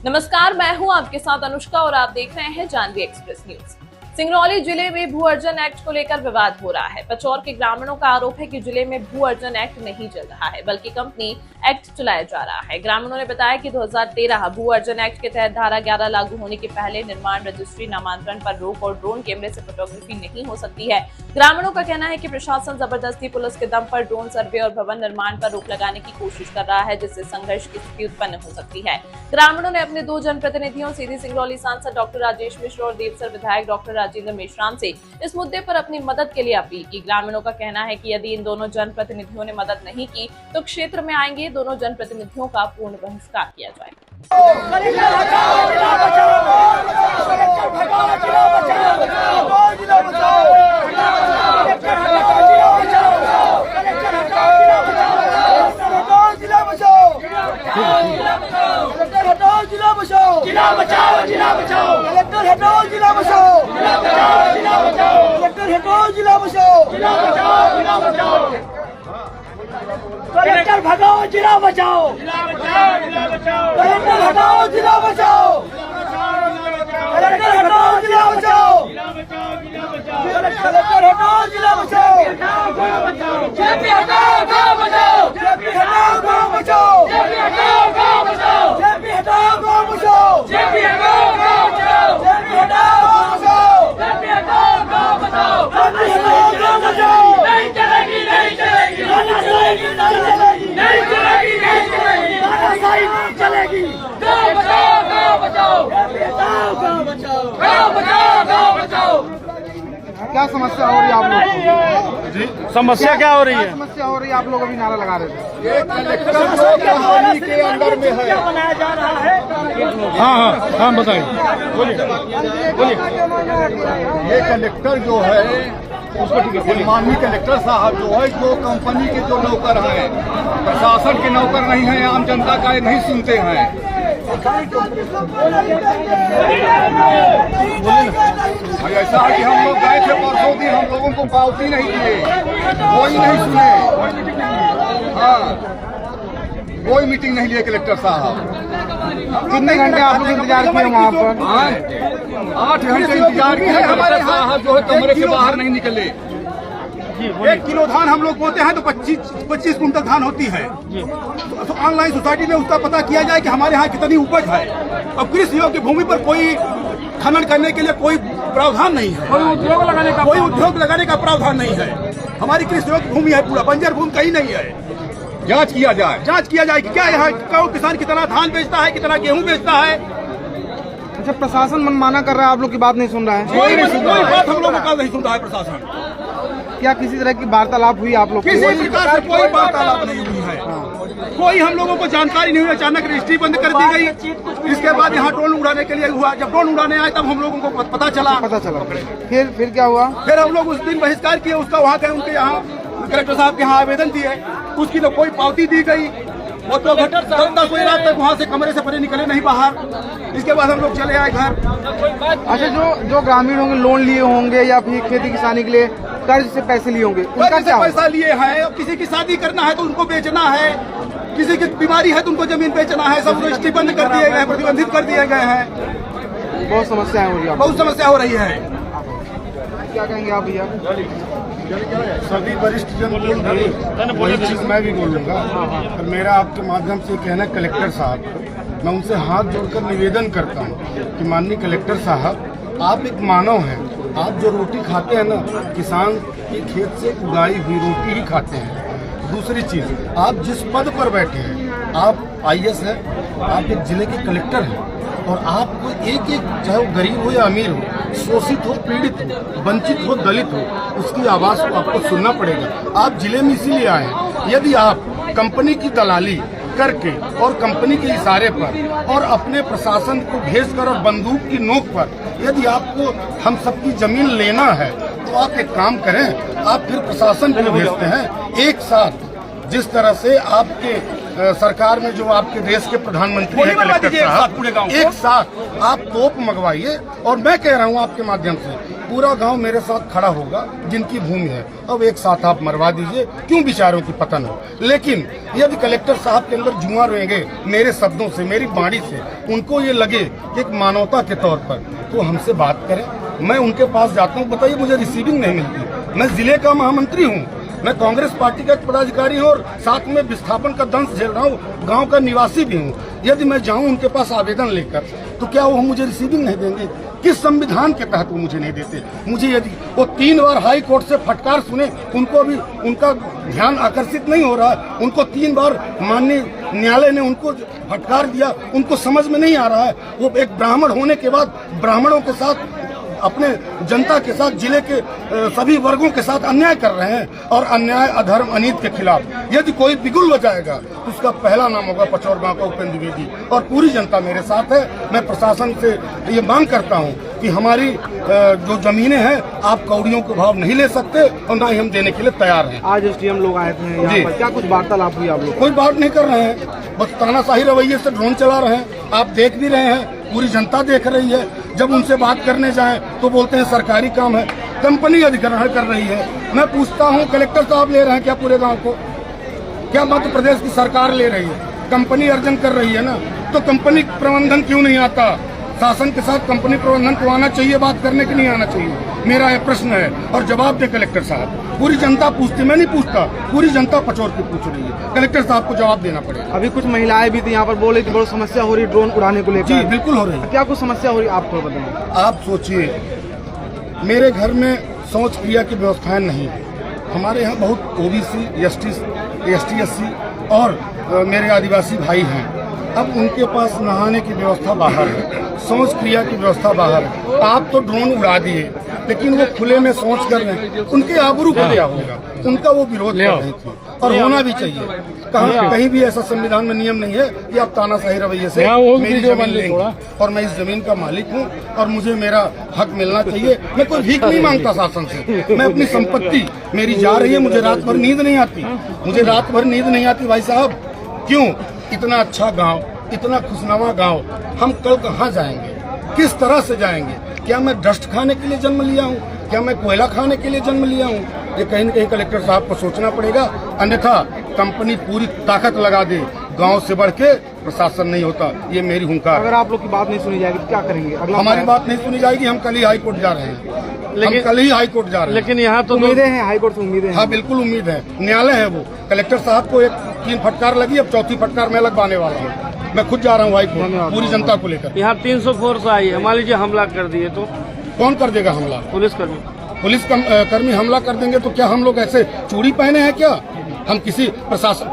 नमस्कार, मैं हूं आपके साथ अनुष्का और आप देख रहे हैं जानवी एक्सप्रेस न्यूज। सिंगरौली जिले में भू अर्जन एक्ट को लेकर विवाद हो रहा है। पचौर के ग्रामीणों का आरोप है कि जिले में भू अर्जन एक्ट नहीं चल रहा है, बल्कि कंपनी एक्ट चलाया जा रहा है। ग्रामीणों ने बताया कि 2013 भू अर्जन एक्ट के तहत धारा 11 लागू होने के पहले निर्माण, रजिस्ट्री, नामांतरण पर रोक और ड्रोन कैमरे से फोटोग्राफी नहीं हो सकती है। ग्रामीणों का कहना है कि प्रशासन जबरदस्ती पुलिस के दम पर ड्रोन सर्वे और भवन निर्माण पर रोक लगाने की कोशिश कर रहा है, जिससे संघर्ष की स्थिति उत्पन्न हो सकती है। ग्रामीणों ने अपने 2 जनप्रतिनिधियों सीधी सिंगरौली सांसद डॉक्टर राजेश मिश्र और देवसर विधायक डॉक्टर राजेंद्र मेश्राम से इस मुद्दे पर अपनी मदद के लिए अपील की। ग्रामीणों का कहना है कि यदि इन दोनों जनप्रतिनिधियों ने मदद नहीं की तो क्षेत्र में आएंगे दोनों जनप्रतिनिधियों का पूर्ण बहिष्कार किया जाएगा। जिला बचाओ, जिला बचाओ, जिला बचाओ, कलेक्टर हटाओ, जिला बचाओ, जिला बचाओ, जिला बचाओ, कलेक्टर हटाओ, जिला बचाओ, जिला बचाओ, जिला बचाओ, कलेक्टर भगाओ, जिला बचाओ, जिला बचाओ, जिला बचाओ, कलेक्टर हटाओ, जिला बचाओ, कलेक्टर हटाओ, जिला बचाओ, कलेक्टर हटाओ, जिला बचाओ, जेपी हटाओ, गाँव बचाओ, जेपी हटाओ, गाँव बचाओ, जेपी हटाओ, गाँव बचाओ, जेपी हटाओ, गाँव बचाओ, जेपी हटाओ, गाँव बचाओ, जेपी हटाओ, गाँव बचाओ, जेपी हटाओ, गाँव बचाओ, जेपी हटाओ, गाँव बचाओ। नहीं चलेगी, नहीं चलेगी, नहीं चलेगी, नहीं चलेगी, नहीं चलेगी, नहीं चलेगी, तानाशाही नहीं चलेगी। गाँव बचाओ, गाँव बचाओ, जेपी हटाओ, गाँव बचाओ, गाँव बचाओ, गाँव बचाओ। क्या समस्या हो रही है आप लोग को? जी, समस्या क्या हो रही है? समस्या हो रही है, आप लोग अभी नारा लगा रहे थे। ये कलेक्टर कहानी के अंदर में है, बनाया जा रहा है। हाँ बताइए, बोलिए। ये कलेक्टर जो है, माननीय कलेक्टर साहब जो है, जो कंपनी के जो नौकर हैं, प्रशासन के नौकर नहीं हैं, आम जनता का नहीं सुनते हैं। ऐसा है कि हम लोग गए थे परसों दिन, हम लोगों को पावती नहीं दिए, कोई नहीं सुने। हाँ, कोई मीटिंग नहीं लिए कलेक्टर साहब। कितने घंटे आप लोग इंतजार किए वहाँ पर? 8 घंटे इंतजार किए। हमारे साहब जो है कमरे से बाहर नहीं निकले। 1 किलो धान हम लोग बोते हैं तो 25 कुंटल धान होती है। तो ऑनलाइन सोसाइटी में उसका पता किया जाए कि हमारे यहाँ कितनी उपज है। अब कृषि योग्य भूमि पर कोई खनन करने के लिए कोई प्रावधान नहीं है, कोई उद्योग लगाने का प्रावधान नहीं है। हमारी कृषि योग्य भूमि है, पूरा बंजर भूमि कहीं नहीं है। जांच किया जाए कि क्या यहाँ कौन किसान कितना धान बेचता है, कितना गेहूं बेचता है। अच्छा, प्रशासन मनमाना कर रहा है, आप लोग की बात नहीं सुन रहा है? कोई बात हम लोगों का नहीं सुन रहा है प्रशासन। क्या किसी तरह की वार्तालाप हुई आप लोग? किसी प्रकार से कोई वार्तालाप नहीं हुई है। कोई हम लोगों को जानकारी नहीं हुई। अचानक रजिस्ट्री बंद कर दी गई। इसके बाद यहाँ ड्रोन उड़ाने के लिए हुआ। जब ड्रोन उड़ाने आए तब हम लोगों को पता चला। फिर क्या हुआ? फिर हम लोग उस दिन बहिष्कार किए उसका। वहाँ गए, उनके यहाँ कलेक्टर साहब के यहाँ आवेदन दिए, उसकी तो कोई पावती दी गई। वो तो 10 बजे रात तक वहाँ से कमरे से परे निकले नहीं बाहर। इसके बाद हम लोग चले आए घर। अच्छा, जो ग्रामीण होंगे लोन लिए होंगे या फिर खेती किसानी के लिए कर्ज से पैसे लिए होंगे, उनका क्या? पैसा लिए हैं। किसी की शादी करना है तो उनको बेचना है, किसी की बीमारी है तो उनको जमीन बेचना है। सब रजिस्ट्री बंद कर दिए गए, प्रतिबंधित कर दिए गए हैं। बहुत समस्याएं हो रही है, बहुत समस्या हो रही है। क्या कहेंगे आप भैया? सभी वरिष्ठ जन वही चीज मैं भी बोलूँगा। और मेरा आपके माध्यम से कहना है कलेक्टर साहब को, मैं उनसे हाथ जोड़कर निवेदन करता हूँ कि माननीय कलेक्टर साहब, आप एक मानव हैं। आप जो रोटी खाते हैं ना, किसान के खेत से उगाई हुई रोटी ही खाते हैं। दूसरी चीज़, आप जिस पद पर बैठे हैं, आप IAS हैं, आप एक जिले के कलेक्टर हैं, और आपको एक चाहे वो गरीब हो या अमीर हो, शोषित हो, पीड़ित हो, वंचित हो, दलित हो, उसकी आवाज़ को आपको सुनना पड़ेगा। आप जिले में इसीलिए आए। यदि आप कंपनी की दलाली करके और कंपनी के इशारे पर और अपने प्रशासन को भेजकर और बंदूक की नोक पर यदि आपको हम सबकी जमीन लेना है, तो आप एक काम करें, आप फिर प्रशासन को भेजते हैं। एक साथ जिस तरह से आपके सरकार में जो आपके देश के प्रधानमंत्री हैं कलेक्टर साहब, एक साथ आप तोप मंगवाइए। और मैं कह रहा हूं आपके माध्यम से पूरा गांव मेरे साथ खड़ा होगा जिनकी भूमि है। अब एक साथ आप मरवा दीजिए, क्यों बेचारों की पतन हो। लेकिन यदि कलेक्टर साहब के अंदर जुआ रहेंगे मेरे शब्दों से, मेरी वाणी से, उनको ये लगे कि एक मानवता के तौर पर तो हमसे बात करें। मैं उनके पास जाता हूँ, बताइए मुझे रिसीविंग नहीं मिलती। मैं जिले का महामंत्री हूँ, मैं कांग्रेस पार्टी का एक पदाधिकारी हूँ और साथ में विस्थापन का दंश झेल रहा हूँ, गांव का निवासी भी हूँ। यदि मैं जाऊँ उनके पास आवेदन लेकर तो क्या वो मुझे रिसीविंग नहीं देंगे? किस संविधान के तहत वो मुझे नहीं देते? मुझे यदि वो 3 बार हाई कोर्ट से फटकार सुने, उनको भी उनका ध्यान आकर्षित नहीं हो रहा है। उनको 3 बार माननीय न्यायालय ने उनको फटकार दिया, उनको समझ में नहीं आ रहा है। वो एक ब्राह्मण होने के बाद ब्राह्मणों के साथ, अपने जनता के साथ, जिले के सभी वर्गों के साथ अन्याय कर रहे हैं और अन्याय, अधर्म, अनीति के खिलाफ यदि कोई बिगुल बजाएगा तो उसका पहला नाम होगा पचौर गांव का उपेंद्र द्विवेदी। और पूरी जनता मेरे साथ है। मैं प्रशासन से ये मांग करता हूं कि हमारी जो जमीनें हैं आप कौड़ियों के भाव नहीं ले सकते और ना ही हम देने के लिए तैयार हैं। आज एसडीएम लोग आए थे यहाँ पर, क्या कुछ वार्तालाप हुई आप लोग? कोई बात नहीं कर रहे हैं, बस तानाशाही रवैये से ड्रोन चला रहे हैं। आप देख भी रहे हैं, पूरी जनता देख रही है। जब उनसे बात करने जाएं तो बोलते हैं सरकारी काम है, कंपनी अधिग्रहण कर रही है। मैं पूछता हूं कलेक्टर साहब ले रहे हैं क्या पूरे गांव को? क्या मध्य प्रदेश की सरकार ले रही है? कंपनी अर्जन कर रही है ना, तो कंपनी प्रबंधन क्यों नहीं आता? शासन के साथ कंपनी प्रबंधन को आना चाहिए, बात करने के नहीं आना चाहिए। मेरा यह प्रश्न है और जवाब दे कलेक्टर साहब। पूरी जनता पूछती, मैं नहीं पूछता, पूरी जनता पचौर की पूछ रही है। कलेक्टर साहब को जवाब देना पड़ेगा। अभी कुछ महिलाएं भी थी यहाँ पर, बोले कि बहुत समस्या हो रही है ड्रोन उड़ाने को लेकर। जी बिल्कुल हो रही है। क्या कुछ समस्या हो रही है आपको बताएं? आप सोचिए, मेरे घर में शौच क्रिया की व्यवस्थाएं नहीं है। हमारे यहाँ बहुत ओबीसी, एसटी, एससी और मेरे आदिवासी भाई हैं। अब उनके पास नहाने की व्यवस्था बाहर है, शौच क्रिया की व्यवस्था बाहर है। आप तो ड्रोन उड़ा दिए, लेकिन वो खुले में शौच कर रहे हैं, उनके आबरू को क्या होगा? उनका वो विरोध कर रही थी और होना भी चाहिए। कहीं भी ऐसा संविधान में नियम नहीं है कि आप तानाशाही रवैये से मेरी जमीन लेंगे। और मैं इस जमीन का मालिक हूँ और मुझे मेरा हक मिलना चाहिए। मैं कोई भीख नहीं मांगता शासन से। मैं अपनी संपत्ति, मेरी जा रही है, मुझे रात भर नींद नहीं आती, मुझे रात भर नींद नहीं आती भाई साहब। क्यों? इतना अच्छा गांव, इतना खुशनुमा गांव, हम कल कहाँ जाएंगे? किस तरह से जाएंगे? क्या मैं डस्ट खाने के लिए जन्म लिया हूँ? क्या मैं कोयला खाने के लिए जन्म लिया हूँ? ये कहीं न कहीं कलेक्टर साहब को सोचना पड़ेगा, अन्यथा कंपनी पूरी ताकत लगा दे, गांव से बढ़ के प्रशासन नहीं होता। ये मेरी हुंकार। अगर आप लोग की बात नहीं सुनी जाएगी तो क्या करेंगे? हमारी बात नहीं सुनी जाएगी, हम कल ही हाई कोर्ट जा रहे हैं। लेकिन कल ही हाई कोर्ट जा रहे हैं। लेकिन यहाँ तो उम्मीदें हैं, हाई कोर्ट से उम्मीदें हैं। हाँ बिल्कुल उम्मीद है। न्यायालय है वो। कलेक्टर साहब को 3 फटकार लगी, अब 4थी फटकार मैं लगवाने वाला हूँ। मैं खुद जा रहा हूँ हाई कोर्ट पूरी जनता को लेकर। यहाँ 300 फोर्स आई है, मान लीजिए हमला कर दिए तो कौन कर देगा हमला? पुलिस कर्मी हमला कर देंगे तो क्या हम लोग ऐसे चूड़ी पहने हैं क्या? हम किसी प्रशासन